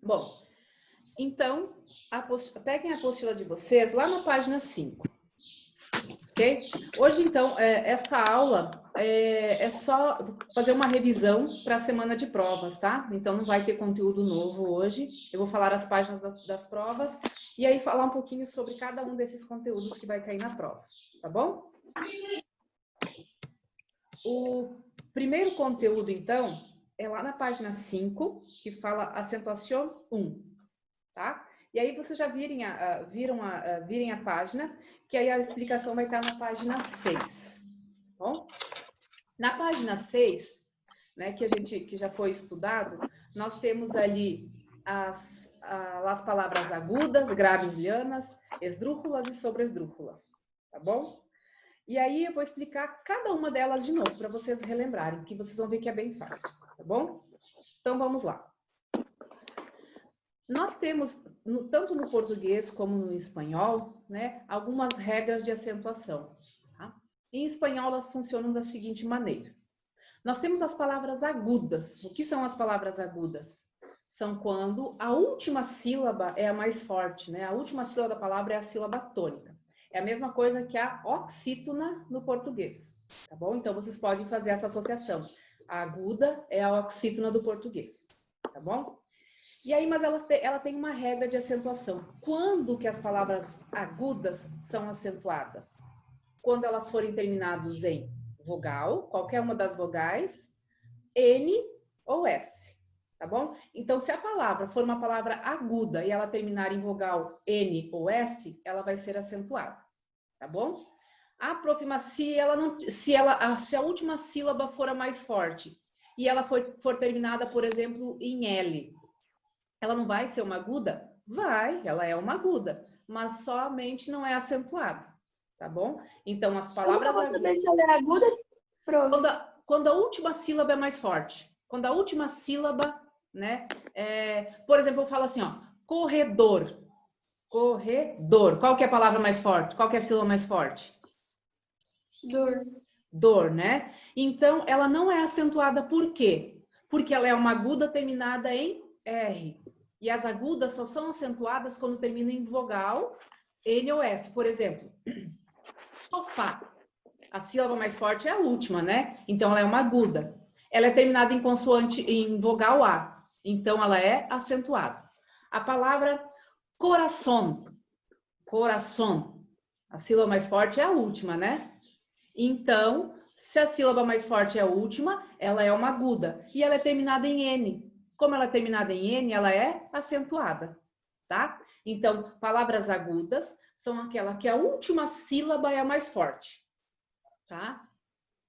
Bom, então, peguem a apostila de vocês lá na página 5. Ok? Hoje, então, essa aula é só fazer uma revisão para a semana de provas, tá? Então, não vai ter conteúdo novo hoje. Eu vou falar as páginas das provas e aí falar um pouquinho sobre cada um desses conteúdos que vai cair na prova, tá bom? O primeiro conteúdo, então, é lá na página 5, que fala acentuação 1, tá? E aí vocês já virem a página, que aí a explicação vai estar na página 6, tá bom? Na página 6, né, que já foi estudado, nós temos ali as palavras agudas, graves, lianas, esdrúxulas e sobresdrúxulas, tá bom? E aí eu vou explicar cada uma delas de novo, para vocês relembrarem, que vocês vão ver que é bem fácil, tá bom? Então vamos lá. Nós temos, tanto no português como no espanhol, né, algumas regras de acentuação. Tá? Em espanhol, elas funcionam da seguinte maneira. Nós temos as palavras agudas. O que são as palavras agudas? São quando a última sílaba é a mais forte, né? A última sílaba da palavra é a sílaba tônica. É a mesma coisa que a oxítona no português, tá bom? Então, vocês podem fazer essa associação. A aguda é a oxítona do português, tá bom? E aí, mas ela tem uma regra de acentuação. Quando que as palavras agudas são acentuadas? Quando elas forem terminadas em vogal, qualquer uma das vogais, N ou S, tá bom? Então, se a palavra for uma palavra aguda e ela terminar em vogal N ou S, ela vai ser acentuada, tá bom? A próxima, se a última sílaba for a mais forte e ela for terminada, por exemplo, em L, ela não vai ser uma aguda? Vai, ela é uma aguda, mas somente não é acentuada, tá bom? Então, as palavras Como que eu vou saber se ela é aguda? Quando a última sílaba é mais forte. Quando a última sílaba, né? Por exemplo, eu falo assim, ó, corredor. Corredor. Qual que é a palavra mais forte? Qual que é a sílaba mais forte? Dor. Dor, né? Então, ela não é acentuada por quê? Porque ela é uma aguda terminada em R. E as agudas só são acentuadas quando terminam em vogal N ou S. Por exemplo, sofá. A sílaba mais forte é a última, né? Então, ela é uma aguda. Ela é terminada em consoante, em vogal A. Então, ela é acentuada. A palavra coração. Coração. A sílaba mais forte é a última, né? Então, se a sílaba mais forte é a última, ela é uma aguda. E ela é terminada em N. Como ela é terminada em N, ela é acentuada, tá? Então, palavras agudas são aquela que a última sílaba é a mais forte, tá?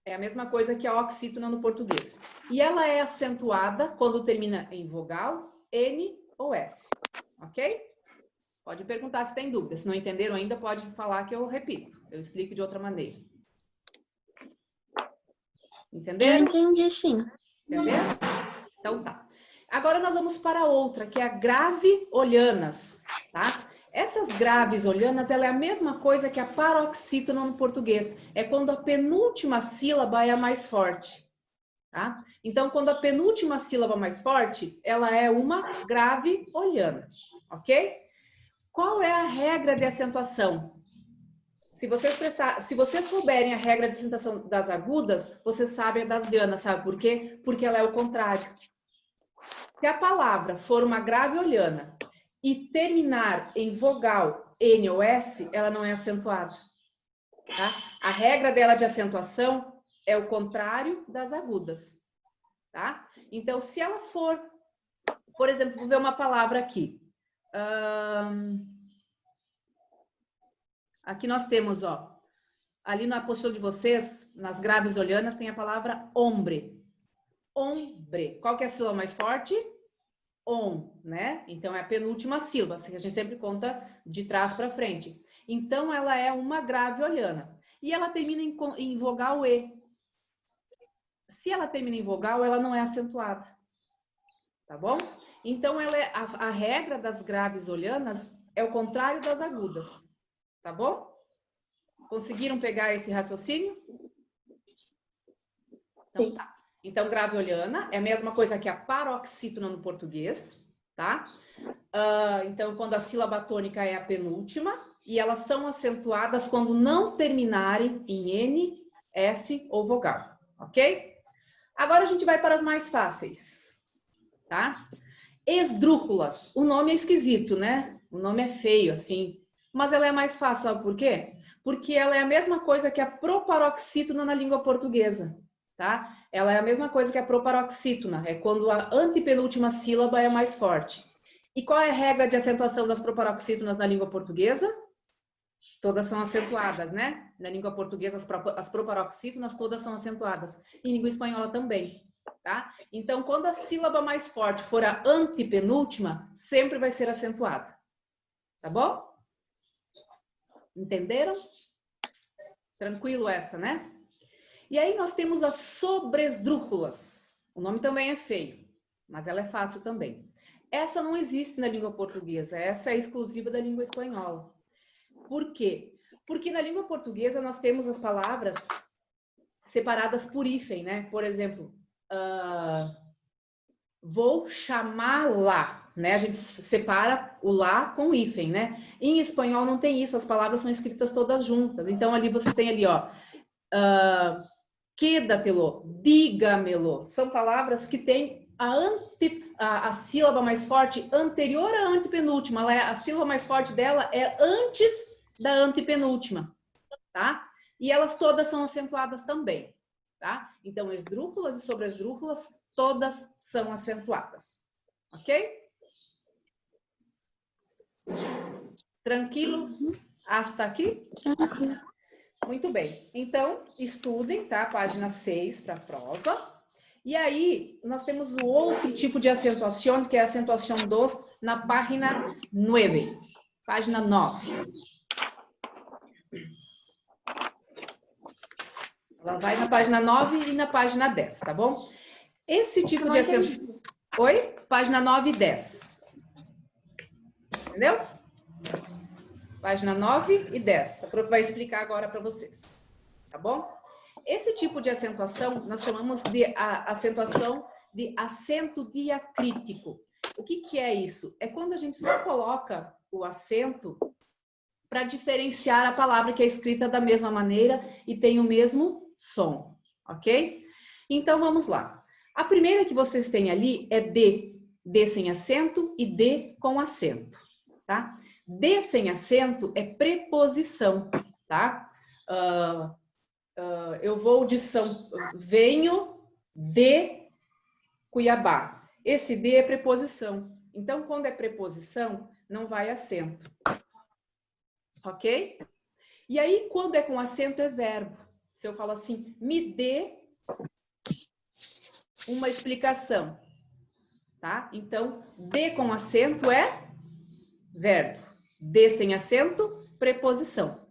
É a mesma coisa que a oxítona no português. E ela é acentuada quando termina em vogal, N ou S, ok? Pode perguntar se tem dúvida. Se não entenderam ainda, pode falar que eu repito. Eu explico de outra maneira. Entenderam? Eu entendi, sim. Entenderam? Então tá. Agora nós vamos para outra, que é a grave olhanas, tá? Essas graves olhanas, ela é a mesma coisa que a paroxítona no português. É quando a penúltima sílaba é a mais forte, tá? Então, quando a penúltima sílaba é mais forte, ela é uma grave olhana, ok? Qual é a regra de acentuação? Se vocês souberem a regra de acentuação das agudas, vocês sabem a das lianas, sabe por quê? Porque ela é o contrário. Se a palavra for uma grave olhana e terminar em vogal N ou S, ela não é acentuada. Tá? A regra dela de acentuação é o contrário das agudas. Tá? Então, se ela for, por exemplo, vou ver uma palavra aqui. Aqui nós temos, ó, ali na apostila de vocês, nas graves olhanas, tem a palavra hombre. Hombre. Qual que é a sílaba mais forte? On, né? Então, é a penúltima sílaba, assim, a gente sempre conta de trás para frente. Então, ela é uma grave olhana. E ela termina em vogal E. Se ela termina em vogal, ela não é acentuada. Tá bom? Então, ela é a regra das graves olhanas é o contrário das agudas. Tá bom? Conseguiram pegar esse raciocínio? Então, tá. Então, grave olhana é a mesma coisa que a paroxítona no português, tá? Então, quando a sílaba tônica é a penúltima, e elas são acentuadas quando não terminarem em N, S ou vogal, ok? Agora a gente vai para as mais fáceis, tá? Esdrúxulas. O nome é esquisito, né? O nome é feio, assim. Mas ela é mais fácil, sabe por quê? Porque ela é a mesma coisa que a proparoxítona na língua portuguesa, tá? Ela é a mesma coisa que a proparoxítona, é quando a antepenúltima sílaba é mais forte. E qual é a regra de acentuação das proparoxítonas na língua portuguesa? Todas são acentuadas, né? Na língua portuguesa, as proparoxítonas todas são acentuadas. Em língua espanhola também, tá? Então, quando a sílaba mais forte for a antepenúltima, sempre vai ser acentuada. Tá bom? Entenderam? Tranquilo essa, né? E aí nós temos as sobresdrúxulas. O nome também é feio, mas ela é fácil também. Essa não existe na língua portuguesa, essa é exclusiva da língua espanhola. Por quê? Porque na língua portuguesa nós temos as palavras separadas por hífen, né? Por exemplo, vou chamá-la, né? A gente separa o lá com o hífen, né? Em espanhol não tem isso, as palavras são escritas todas juntas. Então ali vocês têm ali, ó, quédatelo, dígamelo. São palavras que têm a sílaba mais forte anterior à antepenúltima. A sílaba mais forte dela é antes da antepenúltima, tá? E elas todas são acentuadas também, tá? Então, esdrúxulas e sobresdrúxulas, todas são acentuadas, ok? Tranquilo? Hasta aqui? Tranquilo. Muito bem. Então, estudem, tá? Página 6 para a prova. E aí, nós temos o outro tipo de acentuação, que é a acentuação 2, na página 9. Página 9. Ela vai na página 9 e na página 10, tá bom? Esse tipo de acentuação... Oi? Página 9 e 10. Entendeu? Página 9 e 10. A prof vai explicar agora para vocês. Tá bom? Esse tipo de acentuação nós chamamos de acentuação de acento diacrítico. O que é isso? É quando a gente só coloca o acento para diferenciar a palavra que é escrita da mesma maneira e tem o mesmo som, ok? Então vamos lá. A primeira que vocês têm ali é D sem acento e D com acento, tá? D sem acento é preposição, tá? Eu venho de Cuiabá. Esse de é preposição. Então, quando é preposição, não vai acento. Ok? E aí, quando é com acento, é verbo. Se eu falo assim, me dê uma explicação. Tá? Então, de com acento é verbo. De sem acento, preposição.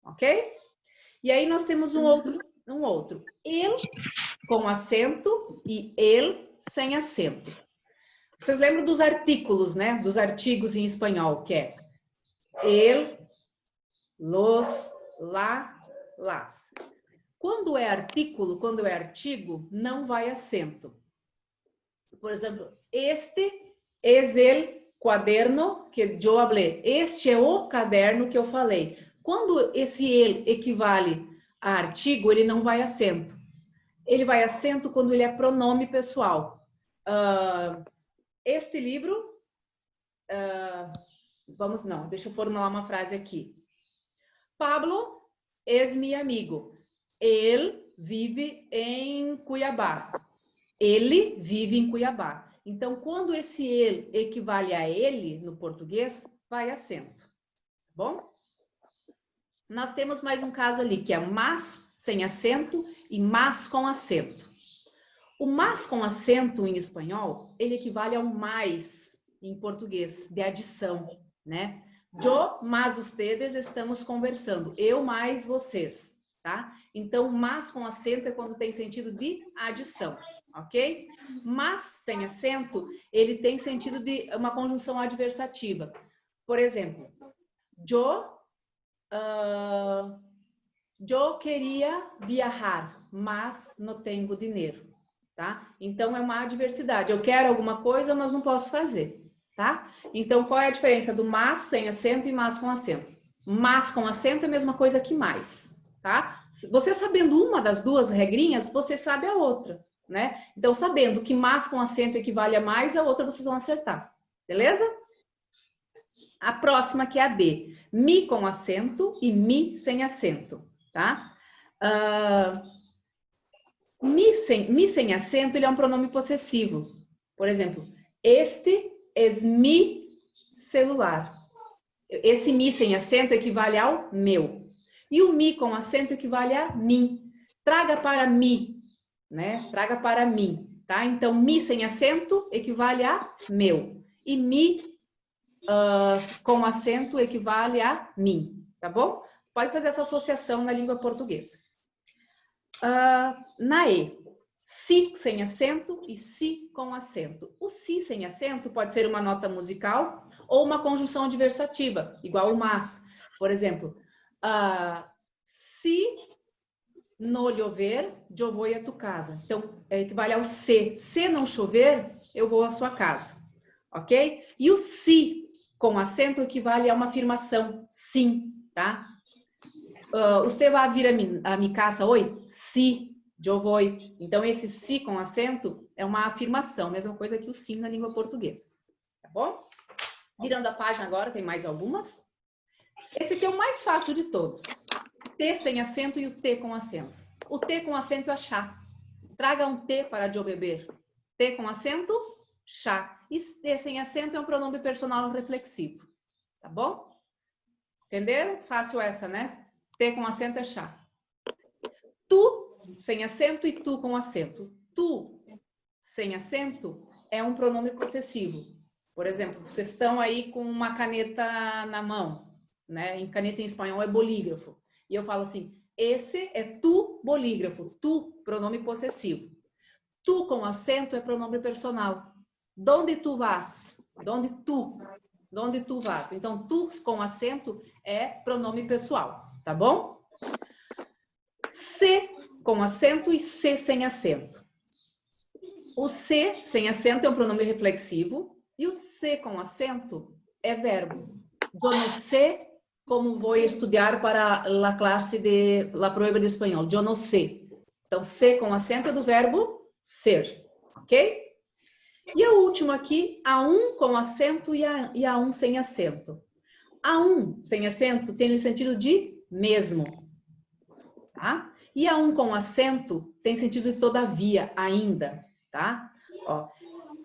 Ok? E aí nós temos um outro. El com acento e el sem acento. Vocês lembram dos artículos, né? Dos artigos em espanhol, que é el, los, la, las. Quando é artículo, quando é artigo, não vai acento. Por exemplo, este es el cuaderno que eu hablé. Este é o caderno que eu falei. Quando esse el equivale a artigo, ele não vai acento. Ele vai acento quando ele é pronome pessoal. Este livro... deixa eu formular uma frase aqui. Pablo es mi amigo. Ele vive em Cuiabá. Ele vive em Cuiabá. Então, quando esse ele equivale a ele no português, vai acento. Tá bom? Nós temos mais um caso ali, que é mas sem acento e mas com acento. O mas com acento em espanhol, ele equivale ao mais em português, de adição, né? Eu mais ustedes estamos conversando. Eu mais vocês, tá? Então, mas com acento é quando tem sentido de adição, ok? Mas sem acento, ele tem sentido de uma conjunção adversativa. Por exemplo, eu queria viajar, mas não tenho dinheiro, tá? Então, é uma adversidade. Eu quero alguma coisa, mas não posso fazer, tá? Então, qual é a diferença do mas sem acento e mas com acento? Mas com acento é a mesma coisa que mais, tá? Você sabendo uma das duas regrinhas, você sabe a outra, né? Então, sabendo que mas com acento equivale a mais, a outra vocês vão acertar, beleza? A próxima que é a D. Mi com acento e mi sem acento, tá? Mi sem acento, ele é um pronome possessivo. Por exemplo, este es mi celular. Esse mi sem acento equivale ao meu. E o mi com acento equivale a mim. Traga para mim, né? Traga para mim, tá? Então, mi sem acento equivale a meu. E mi com acento equivale a mim, tá bom? Pode fazer essa associação na língua portuguesa. Na E, si sem acento e si com acento. O si sem acento pode ser uma nota musical ou uma conjunção adversativa, igual o mas. Por exemplo, se no llover, eu vou a tu casa. Então, equivale ao se. Se não chover, eu vou à sua casa. Ok? E o si com acento equivale a uma afirmação, sim, tá? Você vai vir a mi casa hoje? Sim, eu vou. Então, esse si com acento é uma afirmação, mesma coisa que o sim na língua portuguesa. Tá bom? Virando a página agora, tem mais algumas. Esse aqui é o mais fácil de todos. T sem acento e o T com acento. O T com acento é chá. Traga um T para eu beber. T com acento, chá. E T sem acento é um pronome personal reflexivo. Tá bom? Entenderam? Fácil essa, né? T com acento é chá. Tu, sem acento, e tu com acento. Tu, sem acento, é um pronome possessivo. Por exemplo, vocês estão aí com uma caneta na mão, né? Em caneta em espanhol é bolígrafo. E eu falo assim, esse é tu bolígrafo. Tu, pronome possessivo. Tu com acento é pronome personal. Donde tu vas? Donde tu vas? Então, tu com acento é pronome pessoal, tá bom? C com acento e C sem acento. O C sem acento é um pronome reflexivo e o C com acento é verbo. Eu não sei como vou estudar para a classe de la prueba de espanhol. Eu não sei. Então, C com acento é do verbo ser, ok? E a última aqui, a um com acento e a um sem acento. A um sem acento tem o sentido de mesmo, tá? E a um com acento tem sentido de todavia, ainda, tá? Ó,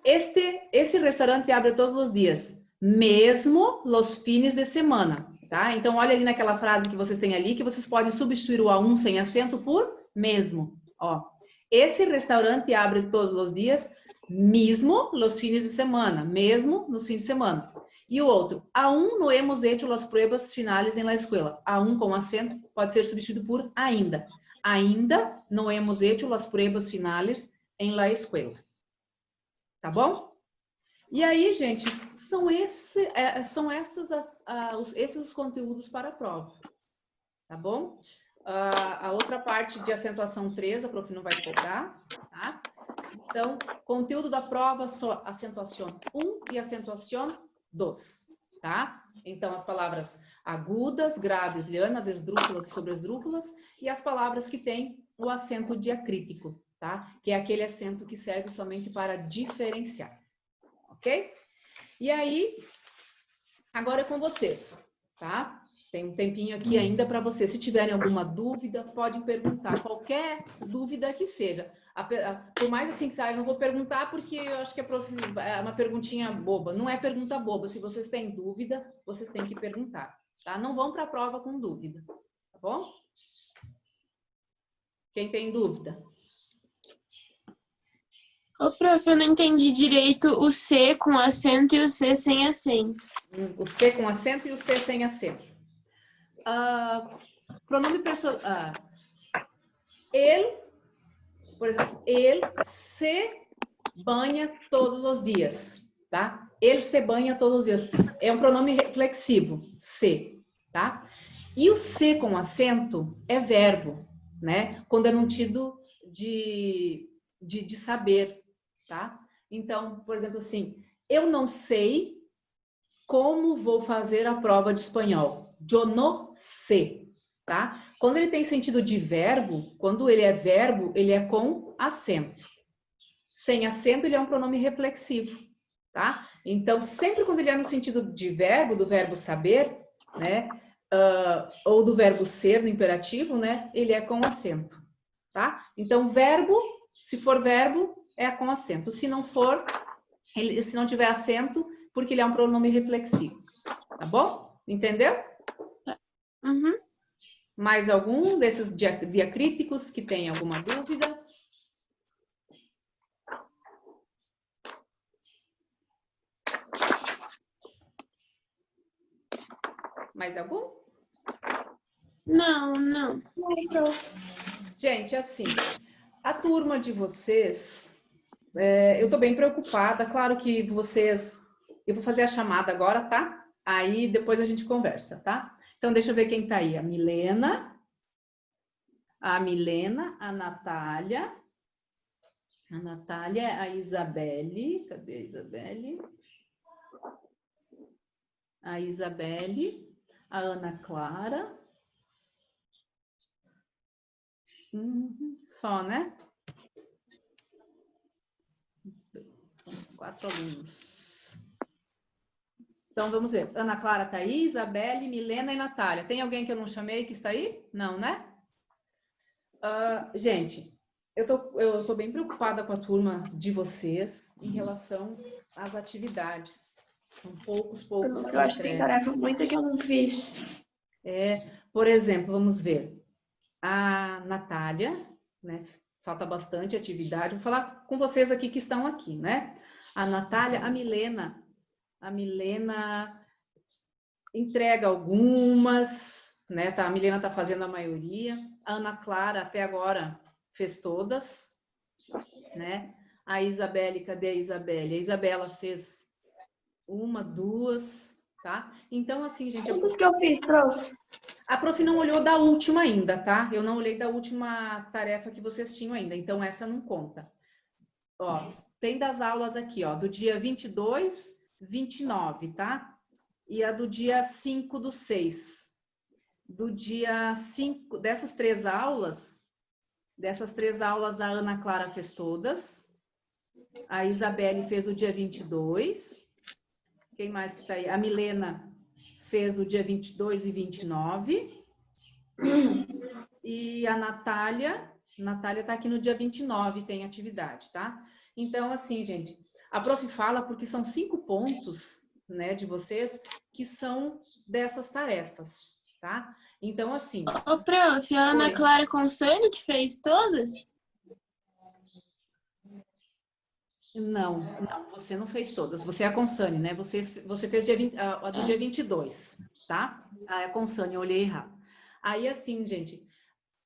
esse restaurante abre todos os dias, mesmo los fines de semana, tá? Então, olha ali naquela frase que vocês têm ali, que vocês podem substituir o a um sem acento por mesmo, ó. Esse restaurante abre todos os dias, mesmo los fines de semana, mesmo nos fins de semana. E o outro, aún no hemos hecho las pruebas finales en la escuela. Aún com acento pode ser substituído por ainda. Ainda no hemos hecho las pruebas finales en la escuela. Tá bom? E aí, gente, são esses os conteúdos para a prova. Tá bom? A outra parte de acentuação 3, a prof não vai cobrar, tá? Então, conteúdo da prova, só acentuação 1 e acentuação 2, tá? Então, as palavras agudas, graves, lianas, esdrúxulas e sobresdrúxulas, e as palavras que têm o acento diacrítico, tá? Que é aquele acento que serve somente para diferenciar, ok? E aí, agora é com vocês, tá? Tem um tempinho aqui ainda para vocês. Se tiverem alguma dúvida, podem perguntar, qualquer dúvida que seja. Por mais assim que saia, eu não vou perguntar porque eu acho que é uma perguntinha boba. Não é pergunta boba. Se vocês têm dúvida, vocês têm que perguntar, tá? Não vão para a prova com dúvida, tá bom? Quem tem dúvida? Ô, prof, eu não entendi direito o C com acento e o C sem acento. O C com acento e o C sem acento. Pronome personal. Ele, por exemplo, ele se banha todos os dias, tá? Ele se banha todos os dias. É um pronome reflexivo, se, tá? E o se com acento é verbo, né? Quando é no sentido de de saber, tá? Então, por exemplo, assim, eu não sei como vou fazer a prova de espanhol. Eu não sei, tá? Quando ele tem sentido de verbo, quando ele é verbo, ele é com acento. Sem acento, ele é um pronome reflexivo, tá? Então, sempre quando ele é no sentido de verbo, do verbo saber, né? Ou do verbo ser, no imperativo, né? Ele é com acento, tá? Então, verbo, se for verbo, é com acento. Se não for, se não tiver acento, porque ele é um pronome reflexivo, tá bom? Entendeu? Uhum. Mais algum desses diacríticos que tem alguma dúvida? Mais algum? Não, não. Gente, assim, a turma de vocês, eu tô bem preocupada. Claro que vocês... Eu vou fazer a chamada agora, tá? Aí depois a gente conversa, tá? Então, deixa eu ver quem tá aí. A Milena, a Natália, a Isabelle. Cadê a Isabelle? A Isabelle, a Ana Clara. Só, né? 4 alunos. Então, vamos ver. Ana Clara tá aí, Isabelle, Milena e Natália. Tem alguém que eu não chamei que está aí? Não, né? Gente, eu tô bem preocupada com a turma de vocês em relação às atividades. São poucos Eu acho que tem tarefa muita que eu não fiz. Por exemplo, vamos ver. A Natália, né? Falta bastante atividade. Vou falar com vocês aqui que estão aqui, né? A Natália, a Milena entrega algumas, né? A Milena tá fazendo a maioria. A Ana Clara até agora fez todas, né? A Isabelle, cadê a Isabelle? A Isabela fez 1, 2, tá? Então, assim, gente... Quantas que eu fiz, prof? A prof não olhou da última ainda, tá? Eu não olhei da última tarefa que vocês tinham ainda, então essa não conta. Ó, tem das aulas aqui, ó, do dia 22, 29, tá? E a do dia 5/6. Do dia 5, dessas três aulas, a Ana Clara fez todas. A Isabelle fez o dia 22. Quem mais que tá aí? A Milena fez do dia 22 e 29. E a Natália tá aqui no dia 29, tem atividade, tá? Então, assim, gente, a prof fala porque são 5 pontos, né, de vocês, que são dessas tarefas, tá? Então, assim... Ô, prof, a Ana Oi. Clara Consani que fez todas? Não, você não fez todas. Você é a Consani, né? Você fez a do dia 22, tá? A Consani, eu olhei errado. Aí, assim, gente,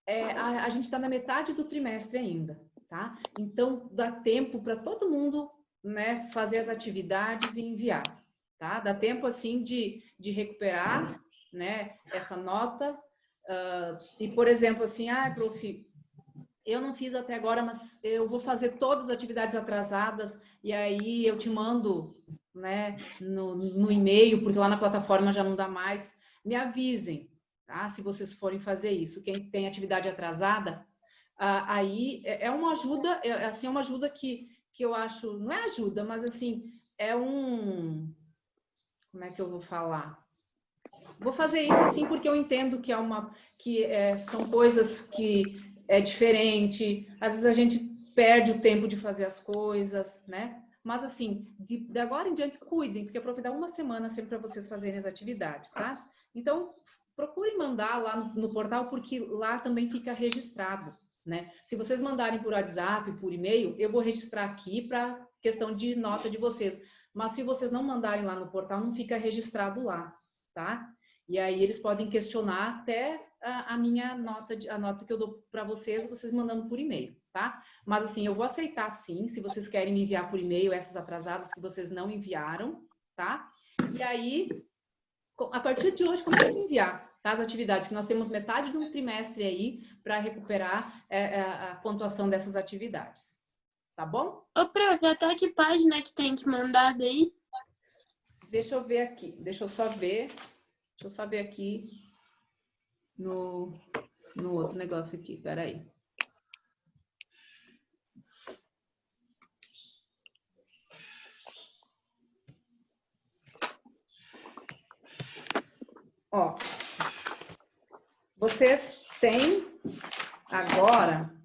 a gente está na metade do trimestre ainda, tá? Então, dá tempo para todo mundo, né, fazer as atividades e enviar, tá? Dá tempo, assim, de recuperar, né, essa nota. E, por exemplo, assim, prof, eu não fiz até agora, mas eu vou fazer todas as atividades atrasadas e aí eu te mando, né, no e-mail, porque lá na plataforma já não dá mais. Me avisem, tá? Se vocês forem fazer isso. Quem tem atividade atrasada, aí é uma ajuda, assim, é uma ajuda que eu acho, não é ajuda, mas assim, como é que eu vou falar? Vou fazer isso assim porque eu entendo que são coisas que é diferente, às vezes a gente perde o tempo de fazer as coisas, né? Mas assim, de agora em diante, cuidem, porque a prof dá 1 semana sempre para vocês fazerem as atividades, tá? Então, procurem mandar lá no portal, porque lá também fica registrado, né? Se vocês mandarem por WhatsApp, por e-mail, eu vou registrar aqui para questão de nota de vocês. Mas se vocês não mandarem lá no portal, não fica registrado lá, tá? E aí eles podem questionar até a minha nota, a nota que eu dou para vocês mandando por e-mail, tá? Mas assim, eu vou aceitar sim, se vocês querem me enviar por e-mail essas atrasadas que vocês não enviaram, tá? E aí, a partir de hoje, comece a enviar, tá? As atividades, que nós temos metade de um trimestre aí para recuperar a pontuação dessas atividades, tá bom? Ô, prof, até que página que tem que mandar daí? Deixa eu ver aqui, deixa eu só ver aqui no outro negócio aqui, peraí. Ó, vocês têm agora,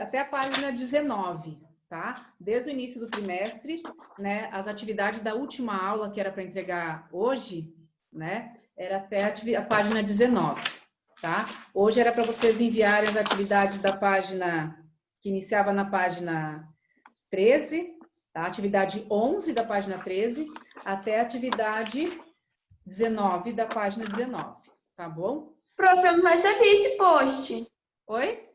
até a página 19, tá? Desde o início do trimestre, né, as atividades da última aula, que era para entregar hoje, né, era até a página 19, tá? Hoje era para vocês enviarem as atividades da página, que iniciava na página 13, tá? Atividade 11 da página 13, até a atividade 19 da página 19, tá bom? Prof, eu não recebi esse post. Oi?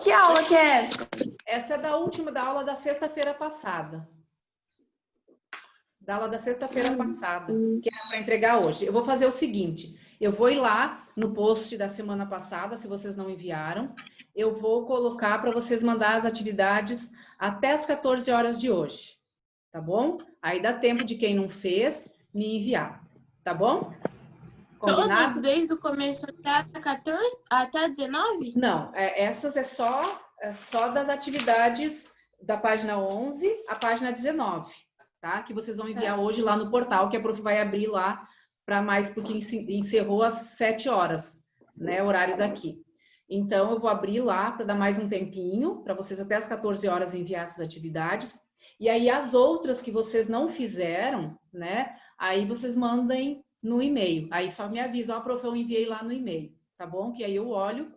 Que aula que é essa? Essa é da aula da sexta-feira passada. Da aula da sexta-feira passada, que era para entregar hoje. Eu vou fazer o seguinte, eu vou ir lá no post da semana passada, se vocês não enviaram, eu vou colocar para vocês mandar as atividades até as 14 horas de hoje, tá bom? Aí dá tempo de quem não fez me enviar, tá bom? Combinado? Todas desde o começo até 14, até 19? Não, essas é só das atividades da página 11 à página 19, tá? Que vocês vão enviar hoje lá no portal, que a prof vai abrir lá para mais, porque encerrou às 7 horas, né? O horário daqui. Então, eu vou abrir lá para dar mais um tempinho, para vocês até as 14 horas enviar essas atividades. E aí, as outras que vocês não fizeram, né? Aí vocês mandem no e-mail. Aí só me avisa, ó, prof, eu enviei lá no e-mail, tá bom? Que aí eu olho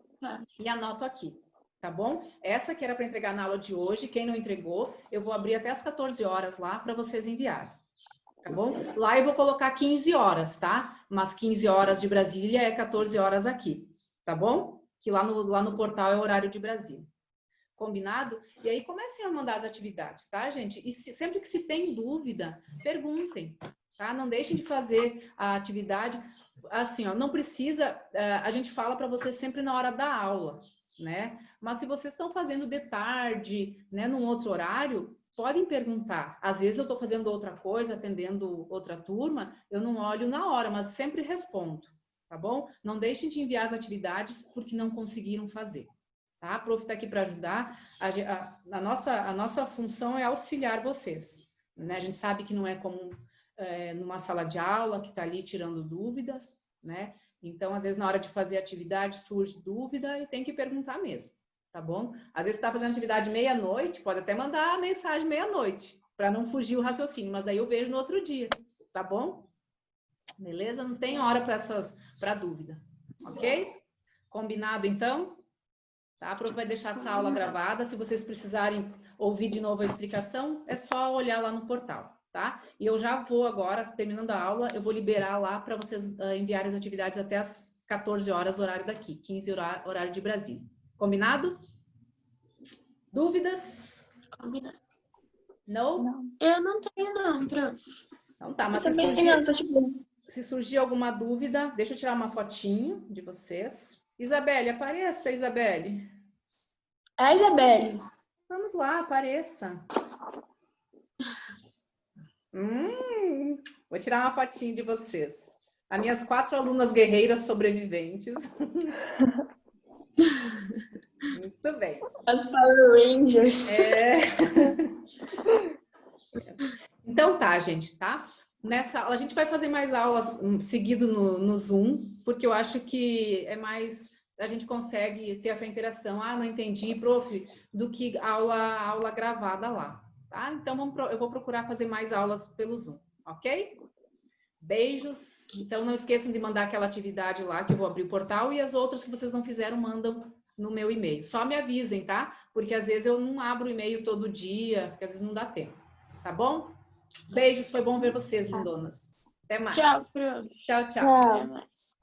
e anoto aqui, tá bom? Essa que era para entregar na aula de hoje, quem não entregou, eu vou abrir até as 14 horas lá para vocês enviarem, tá bom? Lá eu vou colocar 15 horas, tá? Mas 15 horas de Brasília é 14 horas aqui, tá bom? Que lá no portal é o horário de Brasília. Combinado? E aí comecem a mandar as atividades, tá, gente? E sempre que se tem dúvida, perguntem, tá? Não deixem de fazer a atividade. Assim, ó, não precisa, a gente fala para vocês sempre na hora da aula, né? Mas se vocês estão fazendo de tarde, né, num outro horário, podem perguntar. Às vezes eu estou fazendo outra coisa, atendendo outra turma, eu não olho na hora, mas sempre respondo, tá bom? Não deixem de enviar as atividades porque não conseguiram fazer. Tá? A prof está aqui para ajudar. A nossa função é auxiliar vocês, né? A gente sabe que não é como numa sala de aula que está ali tirando dúvidas, né? Então, às vezes, na hora de fazer atividade, surge dúvida e tem que perguntar mesmo, tá bom? Às vezes, está fazendo atividade meia-noite, pode até mandar a mensagem meia-noite, para não fugir o raciocínio, mas daí eu vejo no outro dia, tá bom? Beleza? Não tem hora para dúvida, ok? Combinado, então? Tá? A prof vai deixar essa aula gravada. Se vocês precisarem ouvir de novo a explicação, é só olhar lá no portal, tá? E eu já vou agora, terminando a aula, eu vou liberar lá para vocês enviarem as atividades até as 14 horas, horário daqui, 15 horário de Brasília. Combinado? Dúvidas? Combinado. Não? Eu não tenho não, prof. Então tá, mas Também não, tô te vendo. se surgir alguma dúvida, deixa eu tirar uma fotinho de vocês. Isabelle, apareça, Isabelle. É, Isabelle. Vamos lá, apareça. Vou tirar uma fotinho de vocês. As minhas 4 alunas guerreiras sobreviventes. Muito bem. As Power Rangers. Então tá, gente, tá? Nessa aula, a gente vai fazer mais aulas seguido no Zoom, porque eu acho que é mais... A gente consegue ter essa interação. Ah, não entendi, prof, do que aula gravada lá, tá? Então, eu vou procurar fazer mais aulas pelo Zoom, ok? Beijos. Então, não esqueçam de mandar aquela atividade lá, que eu vou abrir o portal, e as outras que vocês não fizeram, mandam no meu e-mail. Só me avisem, tá? Porque às vezes eu não abro o e-mail todo dia, porque às vezes não dá tempo, tá bom? Beijos, foi bom ver vocês, lindonas. Até mais. Tchau, prof. Tchau, tchau. Até mais.